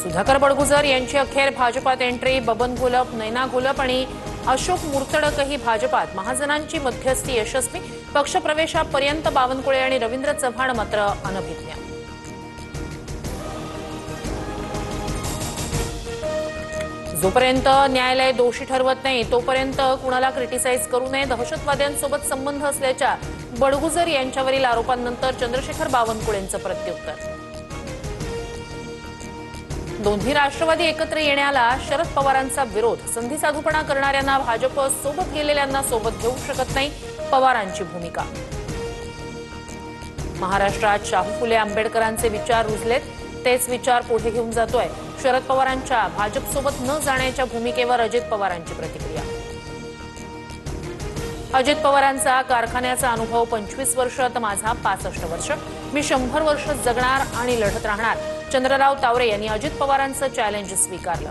सुधाकर बडगुजर यांची अखेर भाजपात एंट्री। बबन घोलप, नैना घोलप आणि अशोक मुर्तडकही भाजपात। महाजनांची मध्यस्थी यशस्वी। पक्षप्रवेशापर्यंत बावनकुळे आणि रवींद्र चव्हाण मात्र अनभिज्ञ। जोपर्यंत न्यायालय दोषी ठरवत नाही तोपर्यंत कुणाला क्रिटिसाइज करू नये। दहशतवाद्यांसोबत संबंध असल्याच्या बडगुजर यांच्यावरील आरोपांनंतर चंद्रशेखर बावनकुळेंचं प्रत्युत्तर। दोन्ही राष्ट्रवादी एकत्र येण्याला शरद पवारांचा विरोध। संधी साधूपणा करणाऱ्यांना भाजप सोबत गेलेल्यांना सोबत घेऊ शकत नाही, पवारांची भूमिका। महाराष्ट्रात शाहू फुले आंबेडकरांचे विचार रुजलेत, तेच विचार पुढे घेऊन जातोय। शरद पवारांच्या भाजपसोबत न जाण्याच्या भूमिकेवर अजित पवारांची प्रतिक्रिया। अजित पवारांचा कारखान्याचा अनुभव 25 वर्ष तर माझा 65 वर्ष। मी 100 वर्ष जगणार आणि लढत राहणार। चंद्रराव तावरे यांनी अजित पवारांचं चॅलेंज स्वीकारलं।